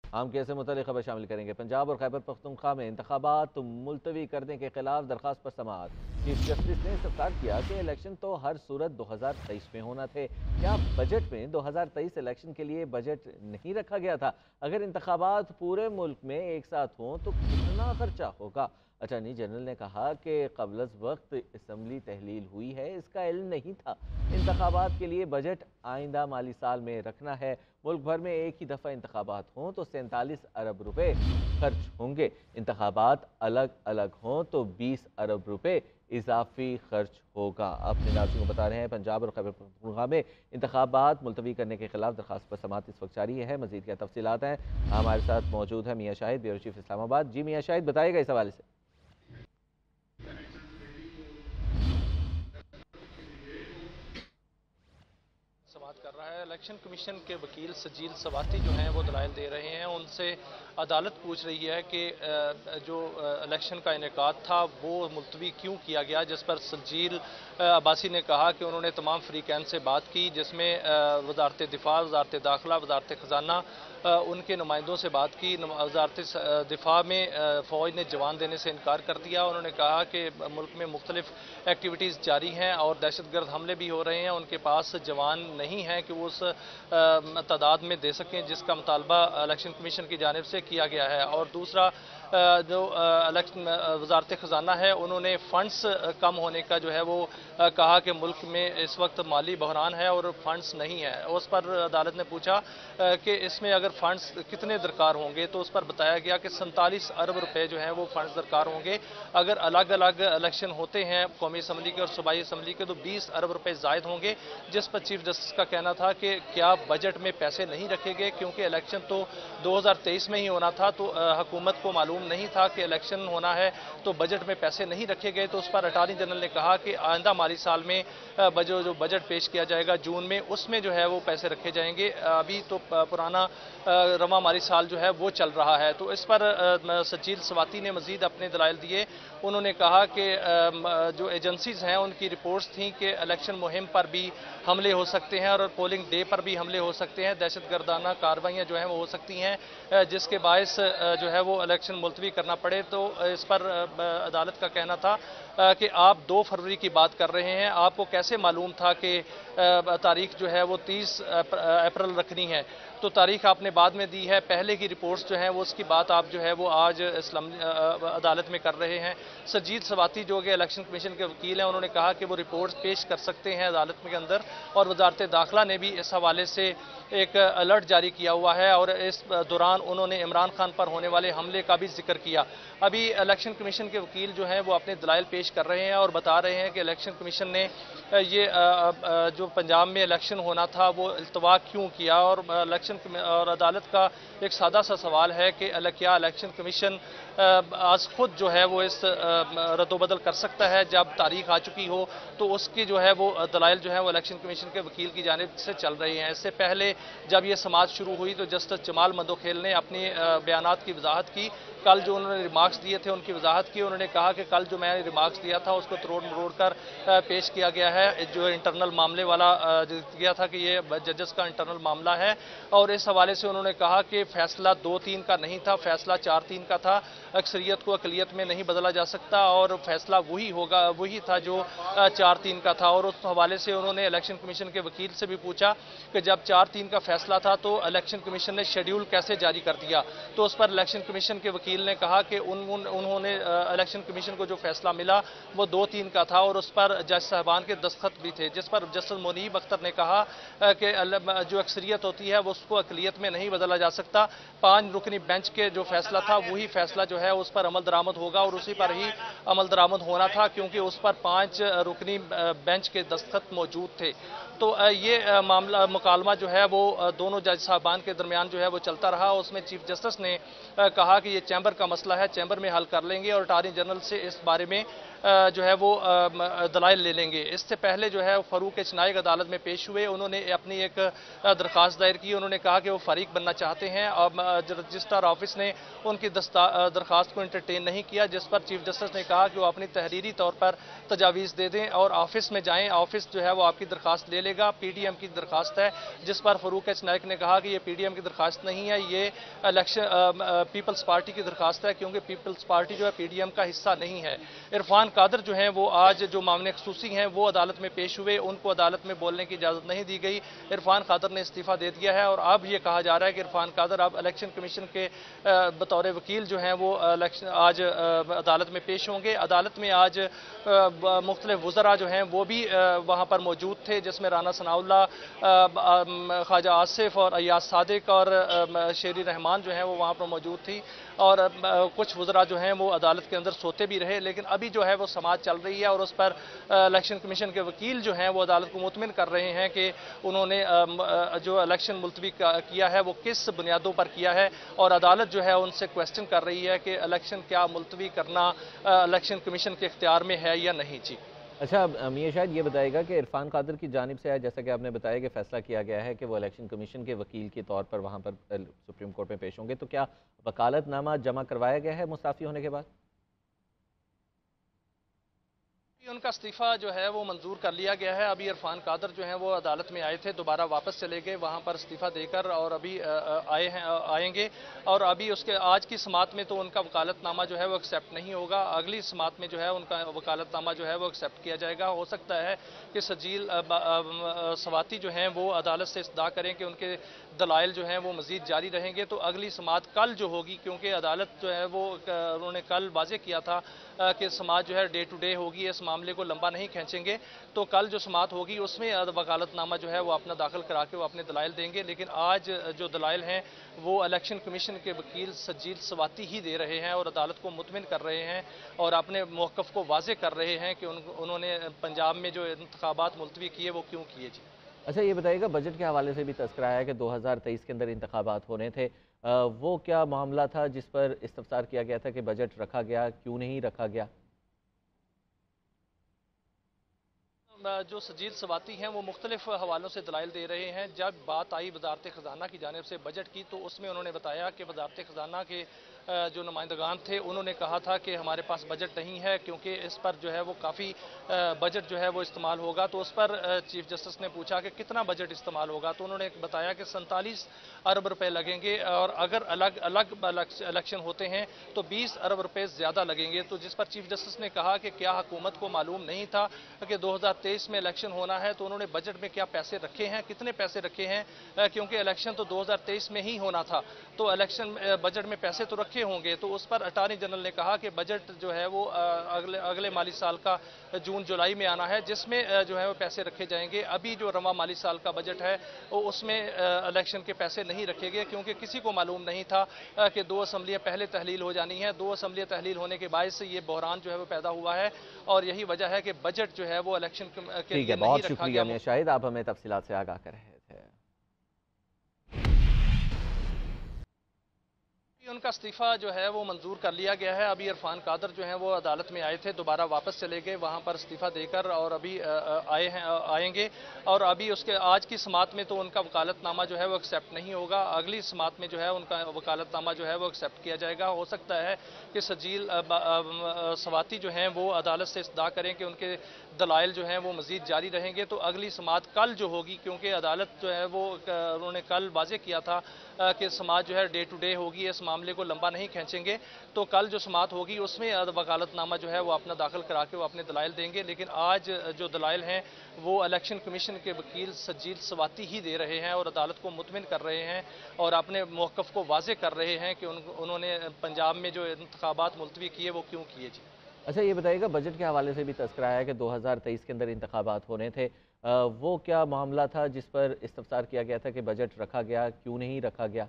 आम केस से मुतल्लिक़ खबर शामिल करेंगे। पंजाब और खैबर पख्तूनख्वा में इंतखाबात मुलतवी करने के खिलाफ दरख्वास्त पर समाअत। चीफ जस्टिस ने इस्तफसार किया कि इलेक्शन तो हर सूरत 2023 में होना थे। क्या बजट में 2023 इलेक्शन के लिए बजट नहीं रखा गया था? अगर इंतखाबात पूरे मुल्क में एक साथ हों तो कितना खर्चा होगा? अटॉर्नी जनरल ने कहा कि कबल वक्त असम्बली तहलील हुई है, इसका इल्म नहीं था। इंतखाबात के लिए बजट आइंदा माली साल में रखना है। मुल्क भर में एक ही दफ़ा इंतखाबात हों तो 47 अरब रुपए खर्च होंगे। इंतखाबात अलग अलग हों तो 20 अरब रुपए इजाफी खर्च होगा। अपने नाज़रीन को बता रहे हैं पंजाब और खैबर पख्तूनख्वा में इंतखाबात मुलतवी करने के खिलाफ दरख्वास्त पर समाअत इस वक्त जारी है। मजीद क्या तफसीलात हैं, हमारे साथ मौजूद है मियाँ शाहिद, ब्यूरो चीफ इस्लामाबाद। जी मियाँ शाहिद, बताइएगा इस हवाले से। समाअत कर रहा है। इलेक्शन कमीशन के वकील सजील सवाती जो हैं वो दलाइल दे रहे हैं। उनसे अदालत पूछ रही है कि जो इलेक्शन का इनेकाद था वो मुलतवी क्यों किया गया, जिस पर सजील अब्बासी ने कहा कि उन्होंने तमाम फ्रीकैन से बात की, जिसमें वजारत दिफा, वजारत दाखिला, वजारत खजाना उनके नुमाइंदों से बात की। वजारत दिफा में फ़ौज ने जवान देने से इनकार कर दिया। उन्होंने कहा कि मुल्क में मुख्तलिफ एक्टिविटीज़ जारी हैं और दहशतगर्द हमले भी हो रहे हैं, उनके पास जवान नहीं है कि वो उस तादाद में दे सकें जिसका मुतालबा इलेक्शन कमीशन की जानिब से किया गया है। और दूसरा जो वजारत खजाना है, उन्होंने फंड्स कम होने का जो है वो कहा कि मुल्क में इस वक्त माली बहरान है और फंड्स नहीं है। उस पर अदालत ने पूछा कि इसमें अगर फंड्स कितने दरकार होंगे, तो उस पर बताया गया कि 47 अरब रुपए जो हैं वो फंड्स दरकार होंगे। अगर अलग अलग इलेक्शन होते हैं कौमी असम्बली के और सूबाई असम्बली के, तो 20 अरब रुपए जायद होंगे। जिस पर चीफ जस्टिस का कहना था कि क्या बजट में पैसे नहीं रखे गए, क्योंकि इलेक्शन तो 2023 में ही होना था, तो हुकूमत को मालूम नहीं था कि इलेक्शन होना है, तो बजट में पैसे नहीं रखे गए। तो उस पर अटॉर्नी जनरल ने कहा कि आइंदा माली साल में जो बजट पेश किया जाएगा जून में, उसमें जो है वो पैसे रखे जाएंगे। अभी तो पुराना रवा माली साल जो है वो चल रहा है। तो इस पर सजील सवाती ने मजीद अपने दलाइल दिए। उन्होंने कहा कि जो एजेंसीज हैं उनकी रिपोर्ट्स थी कि इलेक्शन मुहिम पर भी हमले हो सकते हैं और पोलिंग डे पर भी हमले हो सकते हैं, दहशतगर्दाना कार्रवाइयाँ जो हैं वो हो सकती हैं, जिसके बायस जो है वो इलेक्शन मुलतवी करना पड़े। तो इस पर अदालत का कहना था कि आप 2 फरवरी की बात कर रहे हैं, आपको कैसे मालूम था कि तारीख जो है वो 30 अप्रैल रखनी है? तो तारीख आपने बाद में दी है, पहले की रिपोर्ट्स जो हैं वो उसकी बात आप जो है वो आज अदालत में कर रहे हैं। सजीद सवाती जो कि इलेक्शन कमीशन के वकील हैं, उन्होंने कहा कि वो रिपोर्ट्स पेश कर सकते हैं अदालत के अंदर। और वजारत दाखिला ने भी इस हवाले से एक अलर्ट जारी किया हुआ है और इस दौरान उन्होंने इमरान खान पर होने वाले हमले का भी जिक्र किया। अभी इलेक्शन कमीशन के वकील जो हैं वो अपने दलाइल पेश कर रहे हैं और बता रहे हैं कि इलेक्शन कमीशन ने ये जो पंजाब में इलेक्शन होना था वो इल्तवा क्यों किया। और इलेक्शन और अदालत का एक सादा सा सवाल है कि क्या इलेक्शन कमीशन आज खुद जो है वो इस रद्दोबदल कर सकता है जब तारीख आ चुकी हो? तो उसकी जो है वो दलाइल जो है वो इलेक्शन कमीशन के वकील की जानिब से चल रही हैं। इससे पहले जब ये समाअत शुरू हुई तो जस्टिस जमाल मंदोखेल ने अपनी बयानात की वजाहत की। कल जो उन्होंने रिमार्क्स दिए थे उनकी वजाहत की। उन्होंने कहा कि कल जो मैंने रिमार्क्स दिया था उसको तरोड़ मरोड़ कर पेश किया गया है, जो इंटरनल मामले वाला किया था कि ये जजेस का इंटरनल मामला है। और इस हवाले से उन्होंने कहा कि फैसला 2-3 का नहीं था, फैसला 4-3 का था। अक्सरियत को अकलियत में नहीं बदला जा सकता और फैसला वही होगा, वही था जो 4-3 का था। और उस हवाले से उन्होंने इलेक्शन कमीशन के वकील से भी पूछा कि जब 4-3 का फैसला था तो इलेक्शन कमीशन ने शेड्यूल कैसे जारी कर दिया? तो उस पर इलेक्शन कमीशन के वकील ने कहा कि उन्होंने इलेक्शन कमीशन को जो फैसला मिला वो 2-3 का था और उस पर जज साहबान के दस्तखत भी थे, जिस पर जस्टिस मुनीब अख्तर ने कहा कि जो अक्सरियत होती है वो उसको अकलियत में नहीं बदला जा सकता। 5 रुकनी बेंच के जो फैसला था वही फैसला जो है उस पर अमल दरामद होगा और उसी पर ही अमल दरामद होना था, क्योंकि उस पर 5 रुकनी बेंच के दस्तखत मौजूद थे। तो ये मामला मुकालमा जो है वो दोनों जज साहबान के दरमियान जो है वो चलता रहा। उसमें चीफ जस्टिस ने कहा कि ये चैम्बर का मसला है, चैम्बर में हल कर लेंगे और अटॉर्नी जनरल से इस बारे में जो है वो दलाइल ले लेंगे। इससे पहले जो है फारूक एच नाइक अदालत में पेश हुए, उन्होंने अपनी एक दरख्वास्त दायर की। उन्होंने कहा कि वो फरीक बनना चाहते हैं। अब रजिस्ट्रार ऑफिस ने उनकी दरख्वास्त को इंटरटेन नहीं किया, जिस पर चीफ जस्टिस ने कहा कि वो अपनी तहरीरी तौर पर तजावीज़ दे दें और ऑफिस में जाएं। ऑफिस जो है वो आपकी दरख्वास्त ले लेगा। पीडीएम की दरख्वास्त है, जिस पर फारूक एच नाइक ने कहा कि ये पीडीएम की दरख्वास्त नहीं है, ये इलेक्शन पीपल्स पार्टी की दरख्वास्त है, क्योंकि पीपल्स पार्टी जो है पीडीएम का हिस्सा नहीं है। इरफान कादर जो हैं वो आज जो मामले खसूसी हैं वो अदालत में पेश हुए, उनको अदालत में बोलने की इजाज़त नहीं दी गई। इरफान कादर ने इस्तीफा दे दिया है और अब ये कहा जा रहा है कि इरफान कादर अब इलेक्शन कमीशन के बतौर वकील जो हैं वो आज अदालत में पेश होंगे। अदालत में आज मुख्तलिफ वज़रा जो हैं वो भी वहाँ पर मौजूद थे, जिसमें राना सनाउल्लाह, ख्वाजा आसिफ और अय्याज सादिक और शेरी रहमान जो हैं वो वहाँ पर मौजूद थी। और कुछ वज़रा जो हैं वो अदालत के अंदर सोते भी रहे, लेकिन अभी जो है वो समाअत चल रही है और उस पर इलेक्शन कमीशन के वकील जो हैं वो अदालत को मुतमिन कर रहे हैं कि उन्होंने जो इलेक्शन मुलतवी किया है वो किस बुनियादों पर किया है, और अदालत जो है उनसे क्वेश्चन कर रही है कि इलेक्शन क्या मुलतवी करना इलेक्शन कमीशन के इख्तियार में है या नहीं। जी अच्छा, मियां शायद ये बताएगा कि इरफान कादर की जानिब से, जैसा कि आपने बताया कि फैसला किया गया है कि वो इलेक्शन कमीशन के वकील के तौर पर वहाँ पर सुप्रीम कोर्ट में पेश होंगे, तो क्या वकालतनामा जमा करवाया गया है मुस्ताफ़ी होने के बाद? उनका इस्तीफा जो है वो मंजूर कर लिया गया है। अभी इरफान कादर जो हैं वो अदालत में आए थे, दोबारा वापस चले गए वहाँ पर इस्तीफा देकर, और अभी आएंगे। और अभी उसके आज की समाअत में तो उनका वकालतनामा जो है वो एक्सेप्ट नहीं होगा। अगली समाअत में जो है उनका वकालतनामा जो है वो एक्सेप्ट किया जाएगा। हो सकता है कि सजील सवाती जो हैं वो अदालत से इस्तदा करें कि उनके दलाइल जो हैं वो मज़ीद जारी रहेंगे। तो अगली समाअत कल जो होगी, क्योंकि अदालत जो है वो उन्होंने कल वाज़ेह किया था कि समाअत जो है डे टू डे होगी, इस मामले को लंबा नहीं खींचेंगे। तो कल जो समाअत होगी उसमें वकालतनामा जो है वो अपना दाखिल करा के वो अपने दलाइल देंगे। लेकिन आज जो दलाइल हैं वो इलेक्शन कमीशन के वकील सजील सवाती ही दे रहे हैं और अदालत को मुतमिन कर रहे हैं और अपने मौक़िफ़ को वाज़ेह कर रहे हैं कि उन्होंने पंजाब में जो इंतखाबात मुलतवी किए वो क्यों किए। जी अच्छा, ये बताइएगा, बजट के हवाले से भी तज़किरा आया कि 2023 के अंदर इंतखाबात होने थे, वो क्या मामला था जिस पर इस्तफसार किया गया था कि बजट रखा गया, क्यों नहीं रखा गया? जो सजील सवाती हैं वो मुख्तलिफ हवालों से दलाइल दे रहे हैं। जब बात आई वजारत ख़जाना की जानिब से बजट की, तो उसमें उन्होंने बताया कि वजारत ख़जाना के जो नुमाइंदगान थे उन्होंने कहा था कि हमारे पास बजट नहीं है, क्योंकि इस पर जो है वो काफ़ी बजट जो है वो इस्तेमाल होगा। तो उस पर चीफ जस्टिस ने पूछा कि कितना बजट इस्तेमाल होगा, तो उन्होंने बताया कि 47 अरब रुपए लगेंगे, और अगर अलग अलग इलेक्शन होते हैं तो 20 अरब रुपए ज़्यादा लगेंगे। तो जिस पर चीफ जस्टिस ने कहा कि क्या हुकूमत को मालूम नहीं था कि 2023 में इलेक्शन होना है, तो उन्होंने बजट में क्या पैसे रखे हैं, कितने पैसे रखे हैं, क्योंकि इलेक्शन तो 2023 में ही होना था, तो इलेक्शन बजट में पैसे तो रखे होंगे। तो उस पर अटॉर्नी जनरल ने कहा कि बजट जो है वो अगले माली साल का जून जुलाई में आना है, जिसमें जो है वो पैसे रखे जाएंगे। अभी जो रवा माली साल का बजट है वो उसमें इलेक्शन के पैसे नहीं रखे गए, क्योंकि किसी को मालूम नहीं था कि 2 असम्बलियाँ पहले तहलील हो जानी है। 2 असम्बलियाँ तहलील होने के बायस से ये बहरान जो है वो पैदा हुआ है, और यही वजह है कि बजट जो है वो इलेक्शन के लिए बहुत नहीं रखा शुक्रिया गया। शाहिद, आप हमें तफसीलात से आगाह कर रहे थे। उनका इस्तीफा जो है वो मंजूर कर लिया गया है। अभी इरफान कादर जो हैं वो अदालत में आए थे, दोबारा वापस चले गए वहाँ पर इस्तीफा देकर, और अभी आएंगे। और अभी उसके आज की समाअत में तो उनका वकालतनामा जो है वो एक्सेप्ट नहीं होगा। अगली समाअत में जो है उनका वकालतनामा जो है वो एक्सेप्ट किया जाएगा। हो सकता है कि सजील सवाती जो हैं वो अदालत से इस्तदा करें कि उनके दलाइल जो हैं वो मज़ीद जारी रहेंगे। तो अगली समाअत कल जो होगी, क्योंकि अदालत जो है वो उन्होंने कल वाज़ेह किया था कि समाअत जो है डे टू डे होगी, इस मामले को लंबा नहीं खींचेंगे। तो कल जो समाअत होगी उसमें वकालतनामा जो है वो अपना दाखिल करा के वो अपने दलाइल देंगे। लेकिन आज जो दलाइल हैं वो इलेक्शन कमीशन के वकील सजील सवाती ही दे रहे हैं और अदालत को मुतमिन कर रहे हैं और अपने मौक़िफ़ को वाज़ेह कर रहे हैं कि उन्होंने पंजाब में जो इंतखाबात मुलतवी किए वो क्यों किए। जी अच्छा, ये बताइएगा, बजट के हवाले से भी तज़किरा आया कि 2023 के अंदर इंतखाबात होने थे, वो क्या मामला था जिस पर इस्तफसार किया गया था कि बजट रखा गया, क्यों नहीं रखा गया?